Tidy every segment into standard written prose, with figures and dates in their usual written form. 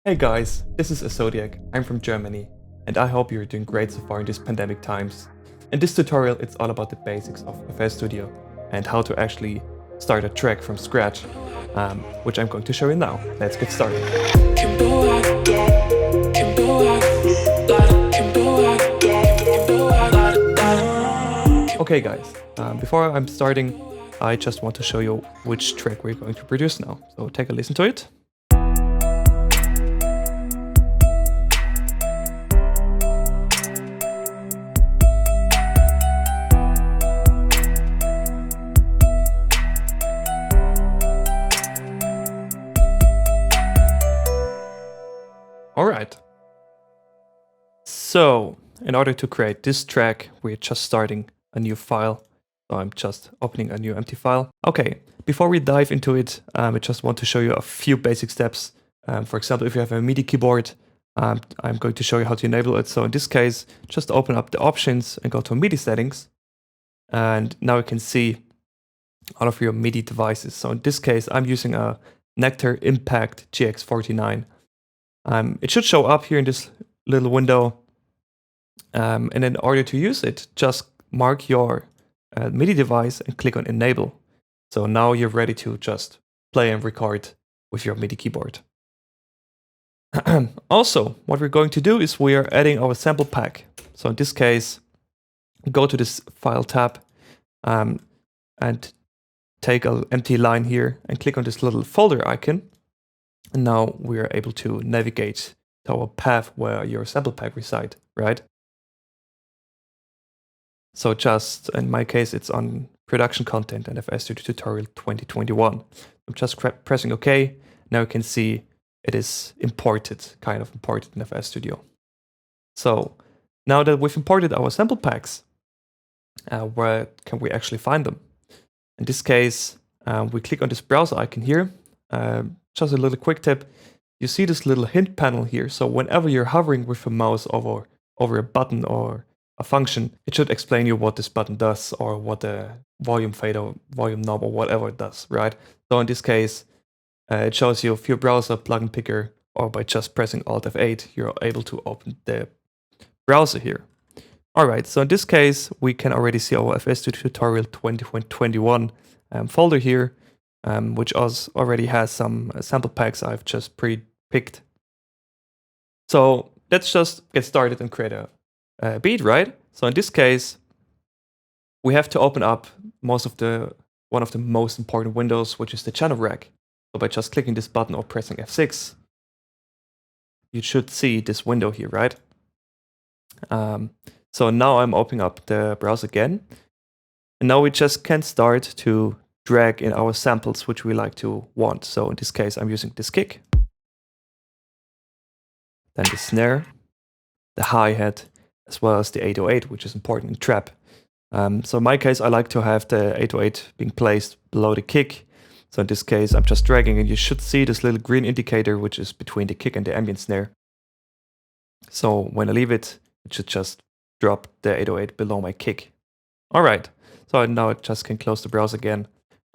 Hey guys, this is Zodiac. I'm from Germany, and I hope you're doing great so far in these pandemic times. In this tutorial, it's all about the basics of FL Studio and how to actually start a track from scratch, which I'm going to show you now. Let's get started. Okay guys, before I'm starting, I just want to show you which track we're going to produce now. So take a listen to it. Alright. So, in order to create this track, we're just starting a new file. So I'm just opening a new empty file. Okay, before we dive into it, I just want to show you a few basic steps. For example, if you have a MIDI keyboard, I'm going to show you how to enable it. So in this case, just open up the options and go to MIDI settings. And now you can see all of your MIDI devices. So in this case, I'm using a Nectar Impact GX49. It should show up here in this little window. And in order to use it, just mark your MIDI device and click on Enable. So now you're ready to just play and record with your MIDI keyboard. Also, what we're going to do is we are adding our sample pack. So in this case, go to this File tab and take an empty line here and click on this little folder icon. And now we are able to navigate to our path where your sample pack resides, right? So just, in my case, it's on production content and FL Studio tutorial 2021. I'm just pressing OK. Now you can see it is imported, kind of imported in FL Studio. So now that we've imported our sample packs, where can we actually find them? In this case, we click on this browser icon here. Just a little quick tip. You see this little hint panel here. So whenever you're hovering with a mouse over a button or a function, it should explain you what this button does or what the volume fader, or volume knob or whatever it does, right? So in this case, it shows you if your browser plugin picker or by just pressing Alt F8, you're able to open the browser here. All right, so in this case, we can already see our FL Studio tutorial 2021 folder here. Which already has some sample packs I've just pre-picked. So let's just get started and create a beat, right? So in this case, we have to open up one of the most important windows, which is the channel rack. So by just clicking this button or pressing F6, you should see this window here, right? So now I'm opening up the browser again. And now we just can start to drag in our samples which we like to want. So in this case, I'm using this kick, then the snare, the hi-hat, as well as the 808, which is important in trap. So in my case, I like to have the 808 being placed below the kick. So in this case, I'm just dragging and you should see this little green indicator, which is between the kick and the ambient snare. So when I leave it, it should just drop the 808 below my kick. All right, so now I just can close the browser again.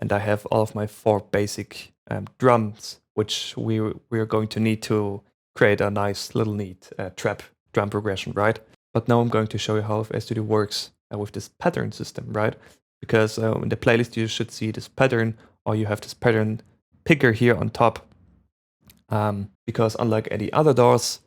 And I have all of my 4 basic drums, which we are going to need to create a nice little neat trap drum progression, right? But now I'm going to show you how FL Studio works with this pattern system, right? Because in the playlist you should see this pattern, or you have this pattern picker here on top. Because unlike any other DAWs,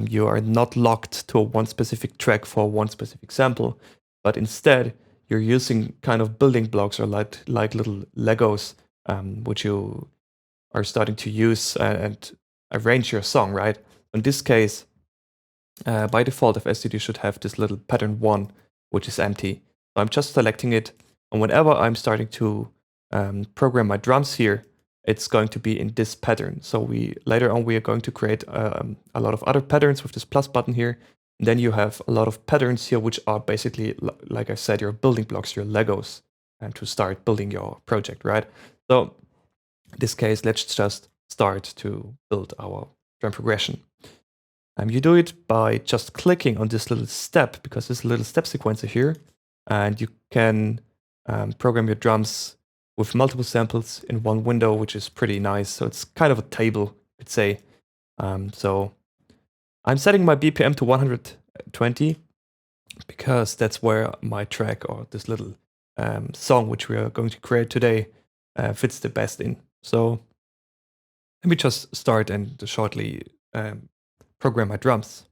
you are not locked to one specific track for one specific sample, but instead you're using kind of building blocks or like little Legos, which you are starting to use and arrange your song, right? In this case, by default, FL Studio should have this little pattern 1, which is empty. So I'm just selecting it, and whenever I'm starting to program my drums here, it's going to be in this pattern. So later on we are going to create a lot of other patterns with this plus button here. And then you have a lot of patterns here, which are basically, like I said, your building blocks, your Legos, and to start building your project, right? So in this case, let's just start to build our drum progression. You do it by just clicking on this little step, because there's a little step sequencer here, and you can program your drums with multiple samples in one window, which is pretty nice. So it's kind of a table, you could say. So I'm setting my BPM to 120 because that's where my track or this little song which we are going to create today fits the best in. So let me just start and shortly program my drums.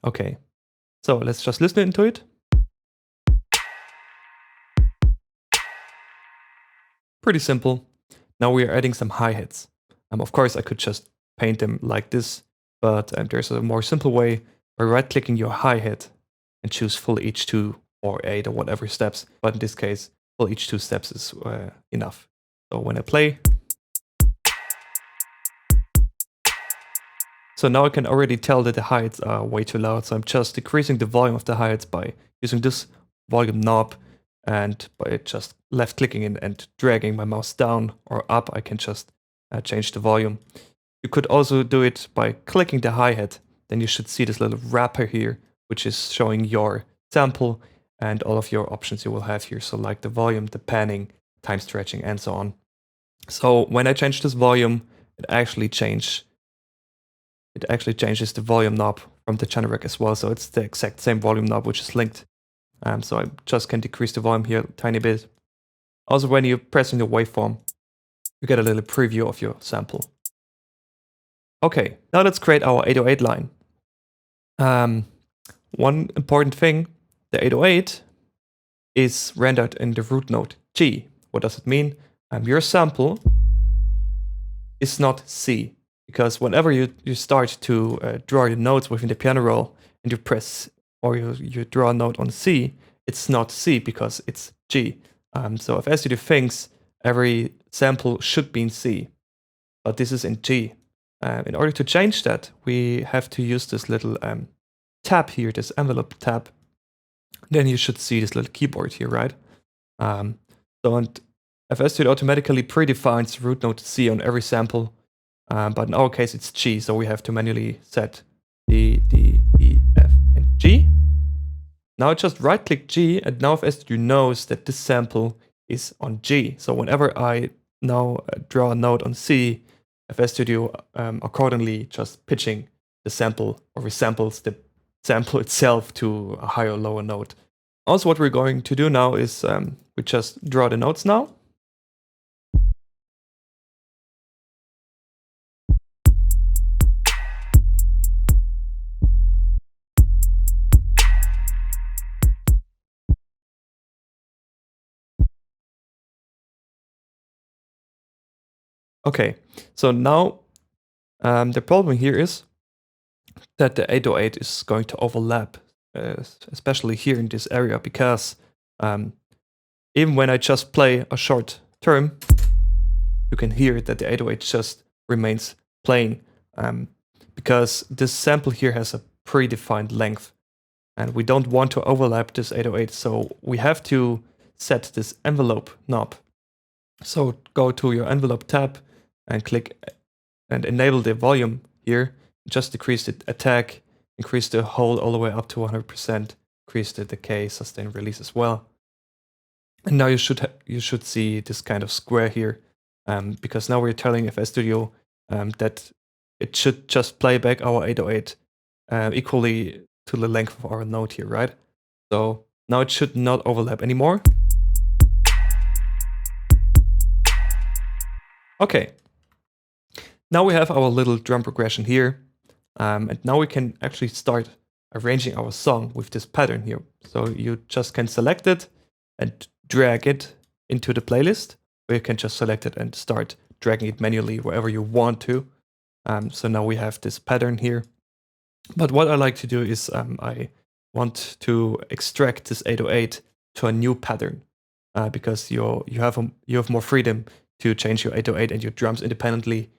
Okay, so let's just listen into it. Pretty simple. Now we are adding some hi-hats. Of course, I could just paint them like this, but there's a more simple way by right-clicking your hi-hat and choose full H2 or 8 or whatever steps. But in this case, full H2 steps is enough. So when I play, so now I can already tell that the hi-hats are way too loud. So I'm just decreasing the volume of the hi-hats by using this volume knob, and by just left clicking and dragging my mouse down or up, I can just change the volume. You could also do it by clicking the hi-hat. Then you should see this little wrapper here, which is showing your sample and all of your options you will have here. So like the volume, the panning, time stretching, and so on. So when I change this volume, it actually changes the volume knob from the channel rack as well. So it's the exact same volume knob which is linked. So I just can decrease the volume here a tiny bit. Also, when you're pressing the waveform, you get a little preview of your sample. Okay, now let's create our 808 line. One important thing, the 808 is rendered in the root node G. What does it mean? Your sample is not C, because whenever you start to draw your notes within the piano roll and you press or you draw a note on C, it's not C because it's G. So if FStudio thinks every sample should be in C, but this is in G. In order to change that, we have to use this little tab here, this envelope tab. Then you should see this little keyboard here, right? So and FStudio automatically predefines root node C on every sample, but in our case it's G, so we have to manually set D, E, F, and G. Now just right-click G, and now FStudio knows that this sample is on G. So whenever I now draw a note on C, FStudio accordingly just pitching the sample or resamples the sample itself to a higher or lower note. Also, what we're going to do now is we just draw the notes now. Okay, so now the problem here is that the 808 is going to overlap, especially here in this area, because even when I just play a short term, you can hear that the 808 just remains playing, because this sample here has a predefined length, and we don't want to overlap this 808, so we have to set this envelope knob. So go to your envelope tab and click and enable the volume here. Just decrease the attack, increase the hold all the way up to 100%, increase the decay, sustain, release as well. And now you should see this kind of square here, because now we're telling FStudio that it should just play back our 808 equally to the length of our note here, right? So now it should not overlap anymore. Okay. Now we have our little drum progression here, and now we can actually start arranging our song with this pattern here. So you just can select it and drag it into the playlist, or you can just select it and start dragging it manually wherever you want to. So now we have this pattern here. But what I like to do is I want to extract this 808 to a new pattern, because you have more freedom to change your 808 and your drums independently.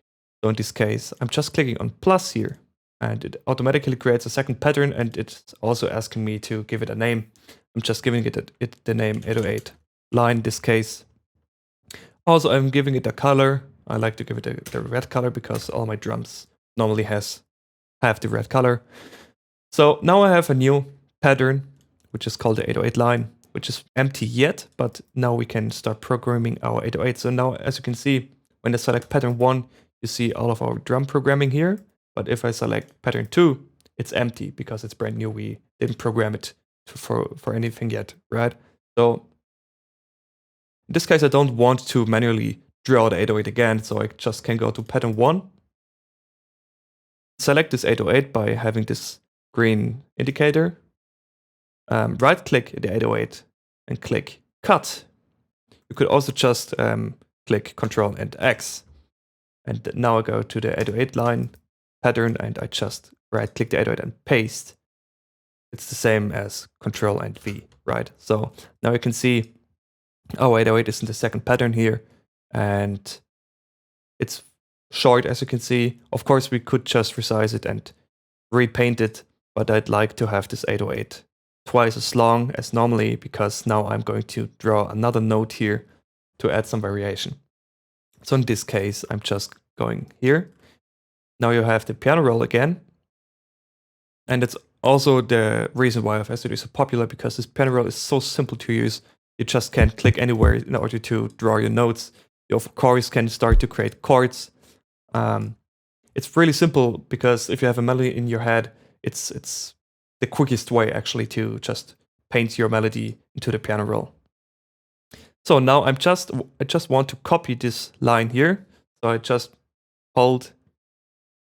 So in this case, I'm just clicking on plus here, and it automatically creates a second pattern, and it's also asking me to give it a name. I'm just giving it the name 808 line in this case. Also, I'm giving it a color. I like to give it the red color because all my drums normally have the red color. So now I have a new pattern which is called the 808 line, which is empty yet, but now we can start programming our 808. So now, as you can see, when I select pattern 1, you see all of our drum programming here. But if I select pattern 2, it's empty because it's brand new. We didn't program it for anything yet, right? So in this case, I don't want to manually draw the 808 again, so I just can go to pattern 1, select this 808 by having this green indicator, right-click the 808 and click Cut. You could also just click Ctrl and X. And now I go to the 808 line pattern and I just right-click the 808 and paste. It's the same as Ctrl and V, right? So now you can see our 808 is in the second pattern here, and it's short, as you can see. Of course, we could just resize it and repaint it, but I'd like to have this 808 twice as long as normally, because now I'm going to draw another note here to add some variation. So in this case, I'm just going here. Now you have the piano roll again. And it's also the reason why FSD is so popular, because this piano roll is so simple to use. You just can click anywhere in order to draw your notes. You of course can start to create chords. It's really simple because if you have a melody in your head, it's the quickest way actually to just paint your melody into the piano roll. So now I just want to copy this line here. So I just hold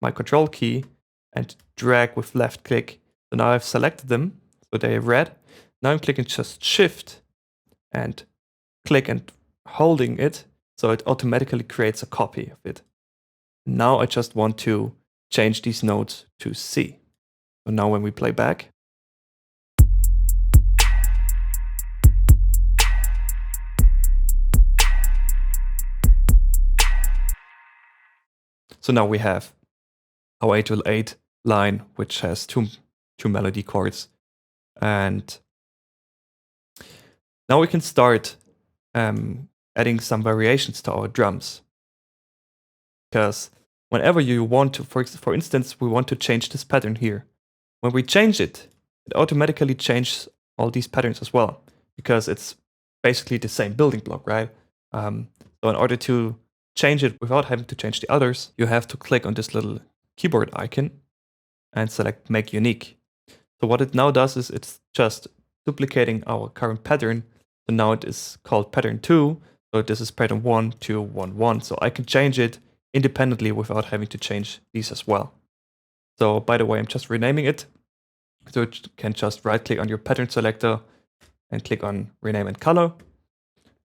my control key and drag with left click. So now I've selected them, so they're red. Now I'm clicking just Shift and click and holding it, so it automatically creates a copy of it. Now I just want to change these notes to C. So now when we play back, so now we have our 808 line, which has two melody chords. And now we can start adding some variations to our drums. Because whenever you want to, for instance, we want to change this pattern here. When we change it, it automatically changes all these patterns as well, because it's basically the same building block, right? So in order to change it without having to change the others, you have to click on this little keyboard icon and select Make Unique. So what it now does is it's just duplicating our current pattern. So now it is called pattern 2. So this is pattern 1, 2, 1, 1. So I can change it independently without having to change these as well. So by the way, I'm just renaming it. So you can just right click on your pattern selector and click on rename and color.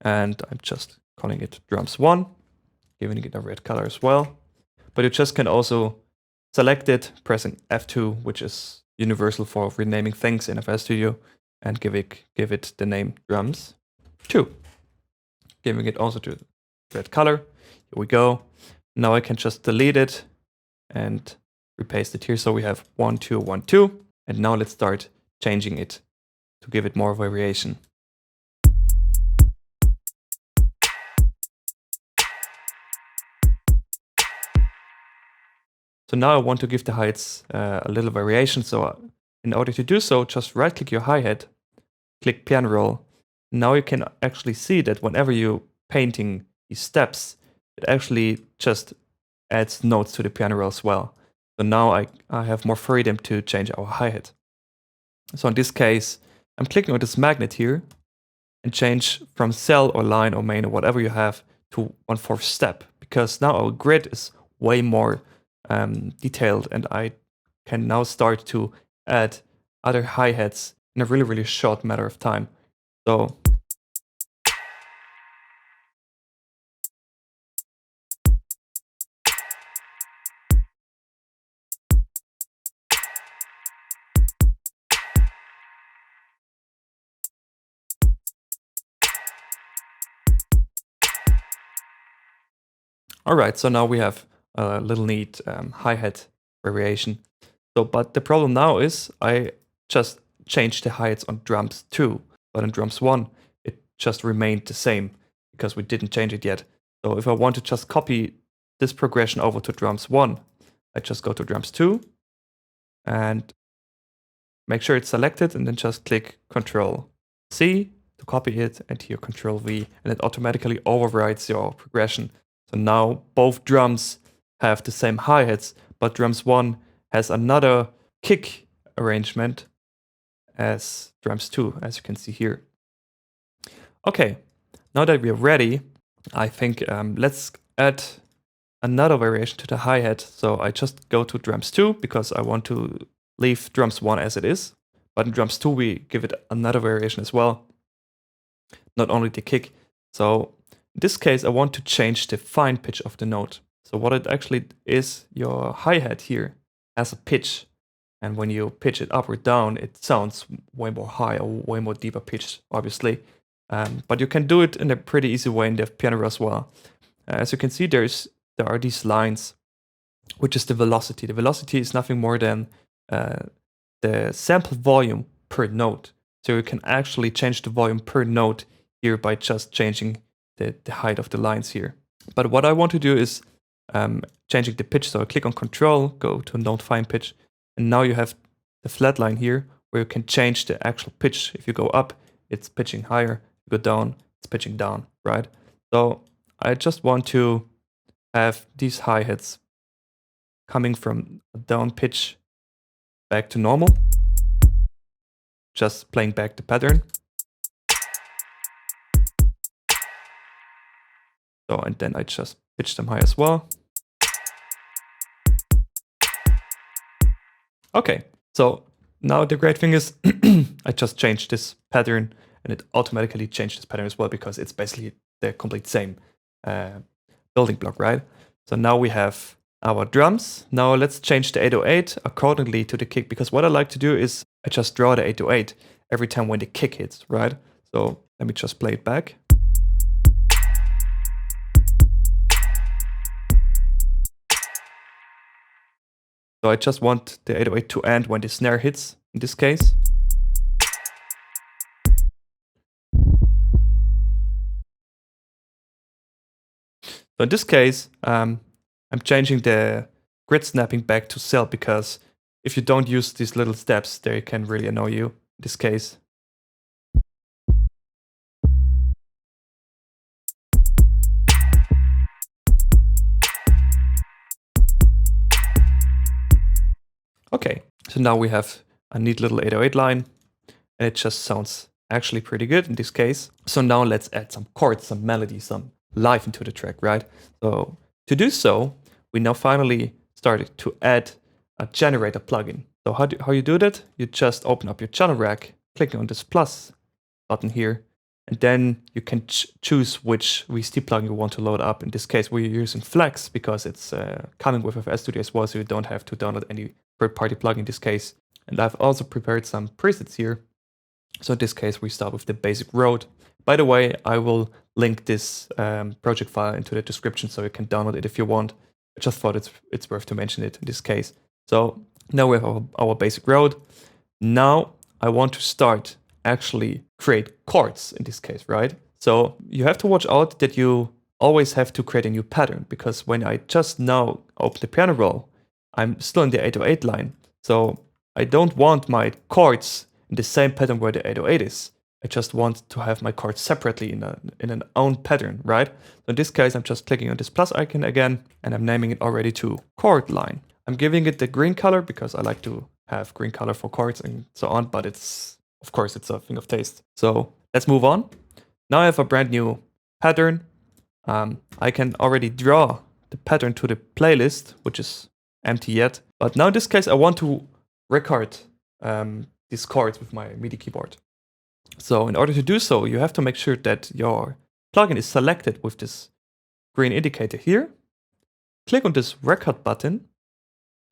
And I'm just calling it drums 1, giving it a red color as well. But you just can also select it, pressing F2, which is universal for renaming things in FL Studio, and give it the name drums 2. Giving it also to red color. Here we go. Now I can just delete it and repaste it here. So we have 1, 2, 1, 2. And now let's start changing it to give it more variation. So now I want to give the hi-hats a little variation. So in order to do so, just right click your hi-hat, click piano roll. Now you can actually see that whenever you're painting these steps, it actually just adds notes to the piano roll as well. So now I have more freedom to change our hi-hat. So in this case, I'm clicking on this magnet here and change from cell or line or main or whatever you have to 1/4 step, because now our grid is way more detailed, and I can now start to add other hi-hats in a really, really short matter of time. So all right, so now we have a little neat hi-hat variation. So, but the problem now is I just changed the hi-hats on drums 2, but on drums 1, it just remained the same because we didn't change it yet. So if I want to just copy this progression over to drums 1, I just go to drums 2 and make sure it's selected, and then just click Control C to copy it, and here Control V, and it automatically overrides your progression. So now both drums have the same hi-hats, but drums 1 has another kick arrangement as drums 2, as you can see here. Okay, now that we're ready, I think let's add another variation to the hi-hat. So I just go to drums 2 because I want to leave drums 1 as it is. But in drums 2, we give it another variation as well, not only the kick. So in this case, I want to change the fine pitch of the note. So what it actually is, your hi-hat here has a pitch. And when you pitch it up or down, it sounds way more high or way more deeper pitched, obviously. But you can do it in a pretty easy way in the piano roll as well. As you can see, there are these lines, which is the velocity. The velocity is nothing more than the sample volume per note. So you can actually change the volume per note here by just changing the height of the lines here. But what I want to do is changing the pitch. So I click on Control, go to Note Fine Pitch, and now you have the flat line here where you can change the actual pitch. If you go up, it's pitching higher. If you go down, it's pitching down, right? So I just want to have these hi-hats coming from a down pitch back to normal. Just playing back the pattern. So, and then I just pitch them high as well. Okay, so now the great thing is I just changed this pattern, and it automatically changed this pattern as well because it's basically the complete same building block, right? So now we have our drums. Now let's change the 808 accordingly to the kick, because what I like to do is I just draw the 808 every time when the kick hits, right? So let me just play it back. So I just want the 808 to end when the snare hits, in this case. So in this case, I'm changing the grid snapping back to cell, because if you don't use these little steps, they can really annoy you in this case. Okay, so now we have a neat little 808 line, and it just sounds actually pretty good in this case. So now let's add some chords, some melody, some life into the track, right? So to do so, we now finally started to add a generator plugin. So how you do that? You just open up your channel rack, clicking on this plus button here, and then you can choose which VST plugin you want to load up. In this case, we're using Flex because it's coming with FL Studio as well, so you don't have to download any third-party plugin in this case. And I've also prepared some presets here. So in this case, we start with the basic Road. By the way, I will link this project file into the description so you can download it if you want. I just thought it's worth to mention it in this case. So now we have our basic Road. Now I want to start actually create chords in this case, right? So you have to watch out that you always have to create a new pattern, because when I just now open the piano roll, I'm still in the 808 line. So I don't want my chords in the same pattern where the 808 is. I just want to have my chords separately in an own pattern, right? So in this case, I'm just clicking on this plus icon again, and I'm naming it already to chord line. I'm giving it the green color because I like to have green color for chords and so on, but of course, it's a thing of taste. So let's move on. Now I have a brand new pattern. I can already draw the pattern to the playlist, which is empty yet. But now in this case, I want to record these chords with my MIDI keyboard. So in order to do so, you have to make sure that your plugin is selected with this green indicator here. Click on this record button.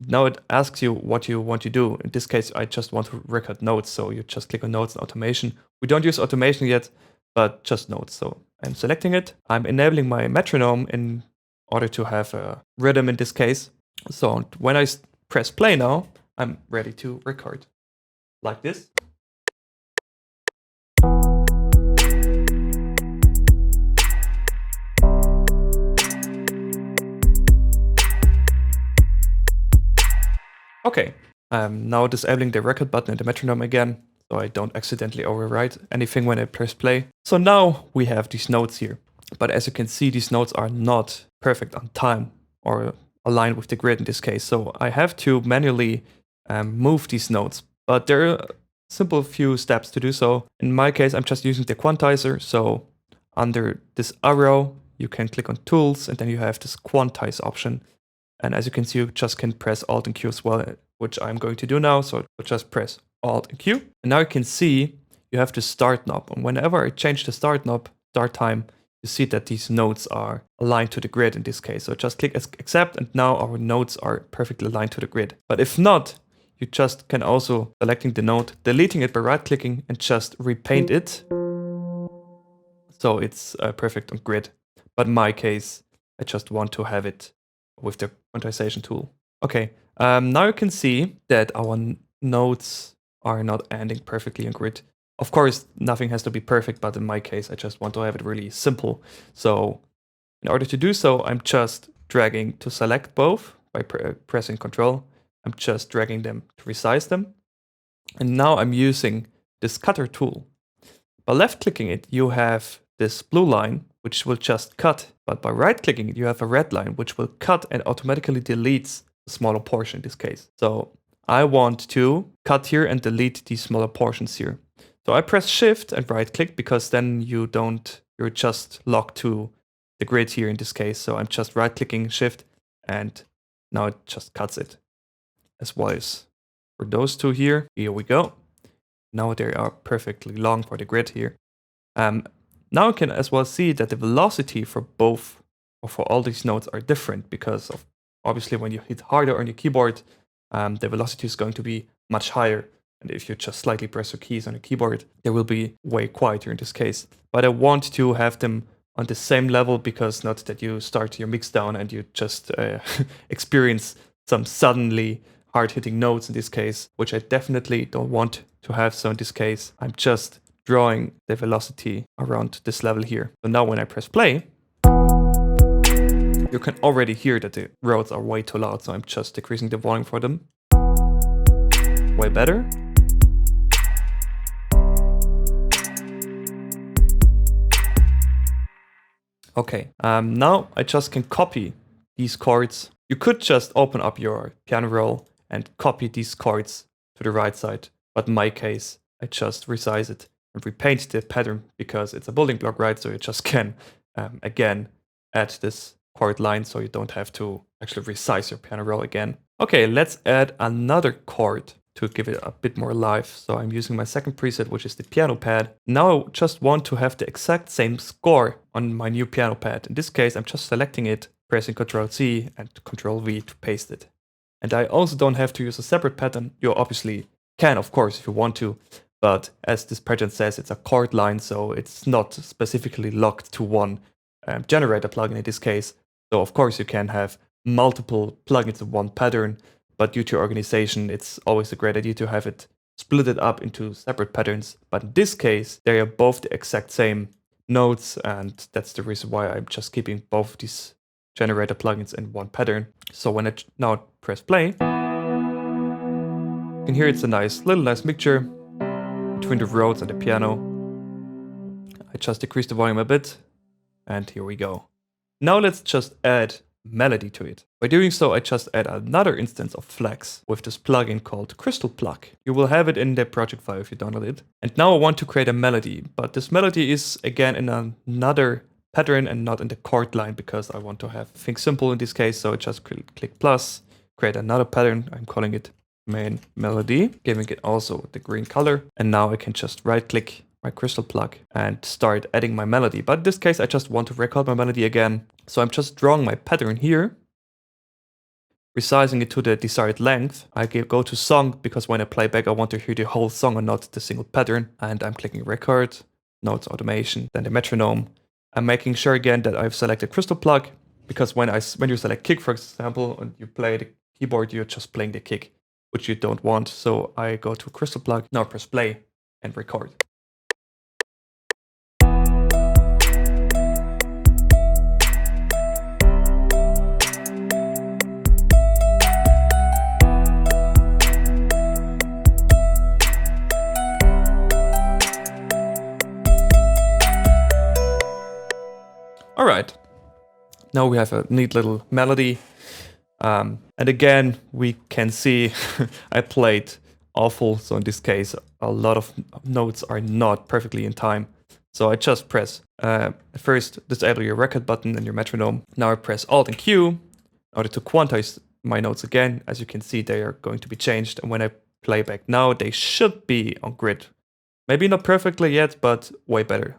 Now it asks you what you want to do. In this case, I just want to record notes. So you just click on notes and automation. We don't use automation yet, but just notes. So I'm selecting it. I'm enabling my metronome in order to have a rhythm in this case. So when I press play now, I'm ready to record like this. Okay, Now disabling the record button and the metronome again, so I don't accidentally overwrite anything when I press play. So now we have these notes here. But as you can see, these notes are not perfect on time or aligned with the grid in this case. So I have to manually move these notes. But there are simple few steps to do so. In my case, I'm just using the quantizer. So under this arrow, you can click on Tools, and then you have this Quantize option. And as you can see, you just can press Alt and Q as well, which I'm going to do now. So I'll just press Alt and Q. And now you can see you have the start knob. And whenever I change the start knob, start time, you see that these notes are aligned to the grid in this case. So just click Accept, and now our notes are perfectly aligned to the grid. But if not, you just can also selecting the note, deleting it by right-clicking, and just repaint it. So it's perfect on grid. But in my case, I just want to have it with the quantization tool. Okay, now you can see that our notes are not ending perfectly on grid. Of course, nothing has to be perfect, but in my case, I just want to have it really simple. So in order to do so, I'm just dragging to select both by pressing Control. I'm just dragging them to resize them. And now I'm using this cutter tool. By left-clicking it, you have this blue line, which will just cut. But by right-clicking it, you have a red line, which will cut and automatically deletes the smaller portion in this case. So I want to cut here and delete these smaller portions here. So I press Shift and right-click, because then you're just locked to the grid here in this case. So I'm just right-clicking Shift, and now it just cuts it. As well as for those two here we go. Now they are perfectly long for the grid here. Now you can as well see that the velocity for both, or for all these notes, are different, because of obviously when you hit harder on your keyboard, the velocity is going to be much higher. And if you just slightly press your keys on the keyboard, they will be way quieter in this case. But I want to have them on the same level, because not that you start your mix down and you just experience some suddenly hard-hitting notes in this case, which I definitely don't want to have. So in this case, I'm just drawing the velocity around this level here. So now when I press play, you can already hear that the roads are way too loud. So I'm just decreasing the volume for them. Way better. Okay, now I just can copy these chords. You could just open up your piano roll and copy these chords to the right side. But in my case, I just resize it and repaint the pattern, because it's a building block, right? So you just can, again, add this chord line, so you don't have to actually resize your piano roll again. Okay, let's add another chord to give it a bit more life. So I'm using my second preset, which is the piano pad. Now I just want to have the exact same score on my new piano pad. In this case, I'm just selecting it, pressing Ctrl-C and Ctrl-V to paste it. And I also don't have to use a separate pattern. You obviously can, of course, if you want to. But as this pattern says, it's a chord line, so it's not specifically locked to one generator plugin in this case. So of course you can have multiple plugins in one pattern, but due to your organization, it's always a great idea to have it split it up into separate patterns. But in this case, they are both the exact same notes, and that's the reason why I'm just keeping both of these generator plugins in one pattern. So when I now press play, you can hear it's a nice mixture between the Rhodes and the piano. I just decreased the volume a bit, and here we go. Now let's just add melody to it. By doing so, I just add another instance of Flex with this plugin called Crystal Plug. You will have it in the project file if you download it. And now I want to create a melody, but this melody is again in another pattern and not in the chord line, because I want to have things simple in this case. So I just click plus, create another pattern. I'm calling it main melody, giving it also the green color. And now I can just right click my Crystal Plug and start adding my melody. But in this case, I just want to record my melody again. So I'm just drawing my pattern here, resizing it to the desired length. I go to song, because when I play back, I want to hear the whole song and not the single pattern. And I'm clicking record, notes automation, then the metronome. I'm making sure again that I've selected Crystal Plug, because when you select kick, for example, and you play the keyboard, you're just playing the kick, which you don't want. So I go to Crystal Plug, now press play and record. All right, now we have a neat little melody. And again, we can see I played awful. So in this case, a lot of notes are not perfectly in time. So I just press first disable your record button and your metronome. Now I press Alt and Q in order to quantize my notes again. As you can see, they are going to be changed. And when I play back now, they should be on grid. Maybe not perfectly yet, but way better.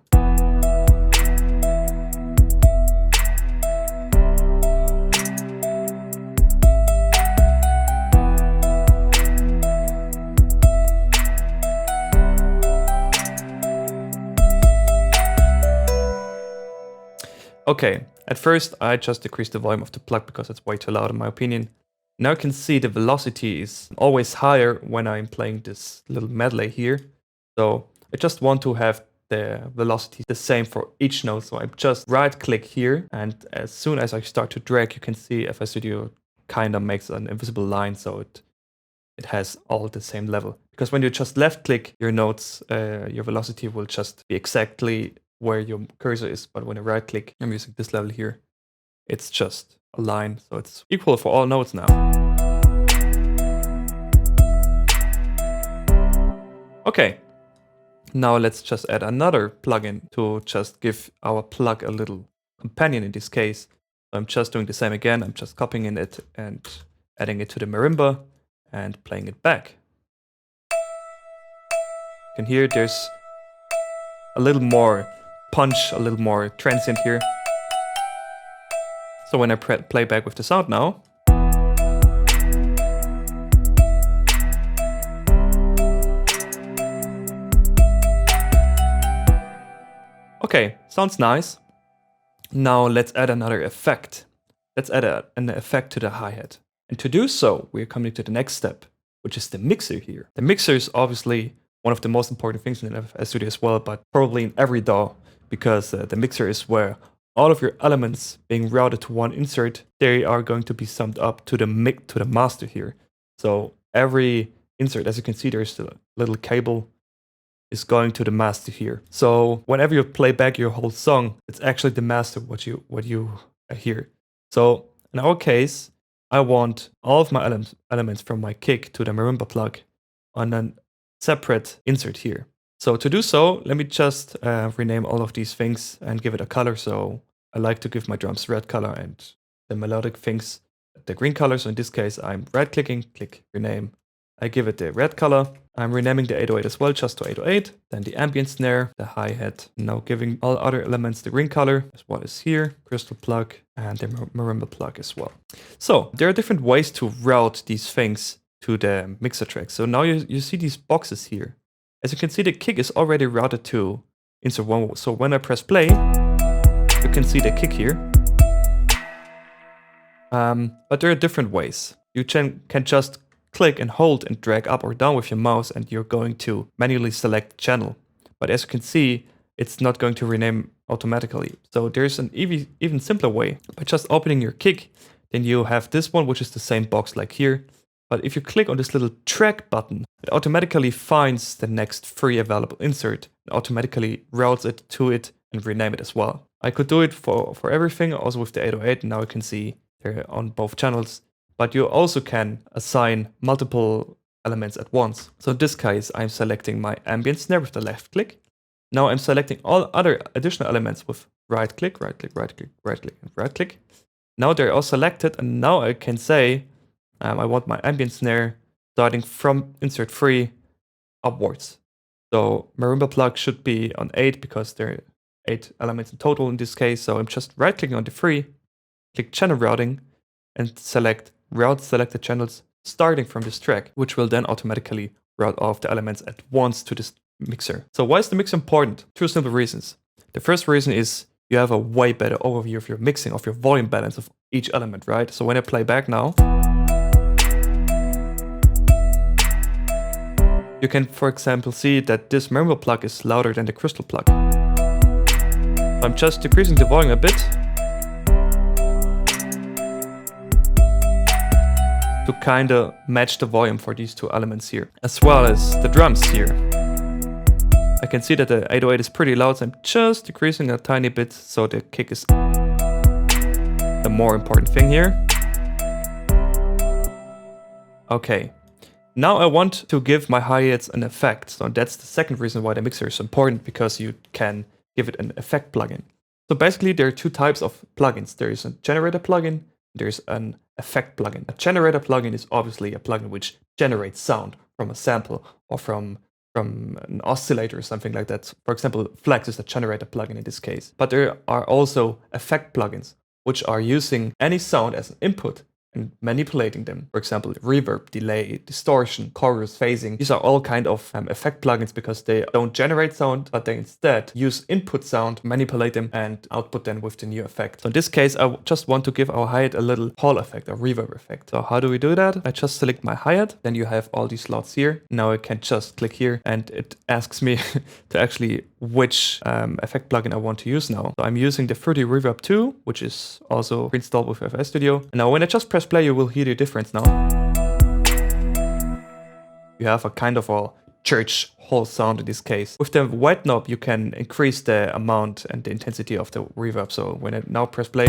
Okay, at first I just decreased the volume of the plug because it's way too loud in my opinion. Now you can see the velocity is always higher when I'm playing this little medley here. So I just want to have the velocity the same for each note. So I just right click here, and as soon as I start to drag, you can see FL Studio kind of makes an invisible line, so it has all the same level. Because when you just left click your notes, your velocity will just be exactly where your cursor is, but when I right click, I'm using this level here, it's just a line, so it's equal for all notes now. Okay, now let's just add another plugin to just give our plug a little companion in this case. So I'm just doing the same again, I'm just copying it and adding it to the marimba and playing it back. You can hear there's a little more punch, a little more transient here. So when I play back with the sound now, okay, sounds nice. Now let's add another effect. Let's add an effect to the hi-hat. And to do so, we're coming to the next step, which is the mixer here. The mixer is obviously one of the most important things in FL Studio as well, but probably in every DAW, because the mixer is where all of your elements being routed to one insert, they are going to be summed up to the master here. So every insert, as you can see, there's a little cable is going to the master here. So whenever you play back your whole song, it's actually the master what you hear. So in our case, I want all of my elements from my kick to the marimba plug on a separate insert here. So to do so, let me just rename all of these things and give it a color. So I like to give my drums red color and the melodic things the green color. So in this case, I'm right clicking, click rename. I give it the red color. I'm renaming the 808 as well, just to 808. Then the ambient snare, the hi-hat. Now giving all other elements the green color, as well as here, crystal plug, and the marimba plug as well. So there are different ways to route these things to the mixer track. So now you see these boxes here. As you can see, the kick is already routed to insert 1. So when I press play, you can see the kick here. But there are different ways. You can just click and hold and drag up or down with your mouse, and you're going to manually select channel. But as you can see, it's not going to rename automatically. So there's an even simpler way. By just opening your kick, then you have this one, which is the same box like here. But if you click on this little track button, it automatically finds the next free available insert and automatically routes it to it and rename it as well. I could do it for everything, also with the 808. Now you can see they're on both channels. But you also can assign multiple elements at once. So in this case, I'm selecting my ambient snare with the left click. Now I'm selecting all other additional elements with right click, right click, right click, right click, and right click. Now they're all selected, and now I can say I want my ambient snare starting from insert 3 upwards. So marimba plug should be on 8 because there are 8 elements in total in this case. So I'm just right clicking on the 3, click channel routing, and select route selected channels starting from this track, which will then automatically route all of the elements at once to this mixer. So why is the mixer important? 2 simple reasons. The first reason is you have a way better overview of your mixing, of your volume balance of each element, right? So when I play back now, you can, for example, see that this marimba plug is louder than the crystal plug. I'm just decreasing the volume a bit to kind of match the volume for these 2 elements here, as well as the drums here. I can see that the 808 is pretty loud, so I'm just decreasing a tiny bit so the kick is the more important thing here. Okay, now I want to give my hi-hats an effect. So that's the second reason why the mixer is important, because you can give it an effect plugin. So basically there are two types of plugins. There is a generator plugin, there's an effect plugin. A generator plugin is obviously a plugin which generates sound from a sample or from an oscillator or something like that. For example, Flex is a generator plugin in this case. But there are also effect plugins which are using any sound as an input and manipulating them. For example, reverb, delay, distortion, chorus, phasing. These are all kind of effect plugins because they don't generate sound, but they instead use input sound, manipulate them, and output them with the new effect. So in this case, I just want to give our hi-hat a little Hall effect, a reverb effect. So how do we do that? I just select my hi-hat, then you have all these slots here. Now I can just click here and it asks me to actually which effect plugin I want to use now. So I'm using the Fruity Reverb 2, which is also pre-installed with FL Studio. And now when I just press play, you will hear the difference now. You have a kind of a church hall sound in this case. With the white knob, you can increase the amount and the intensity of the reverb. So when I now press play,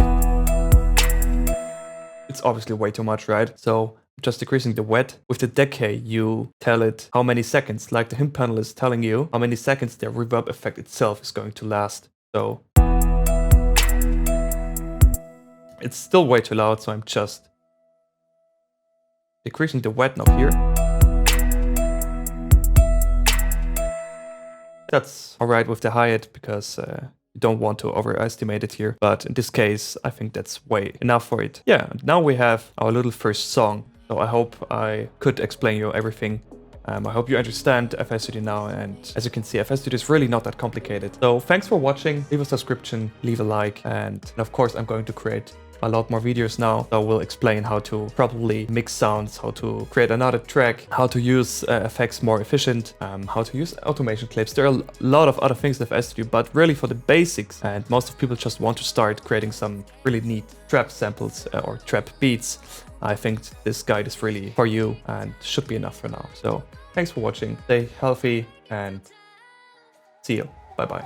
it's obviously way too much, right? So just decreasing the wet. With the decay, you tell it how many seconds, like the hymn panel is telling you how many seconds the reverb effect itself is going to last. So it's still way too loud, so I'm just decreasing the wet knob here. That's alright with the hi-hat because you don't want to overestimate it here. But in this case, I think that's way enough for it. Yeah, now we have our little first song. So I hope I could explain you everything. I hope you understand FL Studio now, and as you can see, FL Studio is really not that complicated. So thanks for watching, leave a subscription, leave a like, and of course I'm going to create a lot more videos now. So we'll explain how to properly mix sounds, how to create another track, how to use effects more efficient, how to use automation clips. There are a lot of other things in FL Studio, but really for the basics, and most of people just want to start creating some really neat trap samples or trap beats. I think this guide is really for you and should be enough for now. So thanks for watching, stay healthy and see you. Bye bye.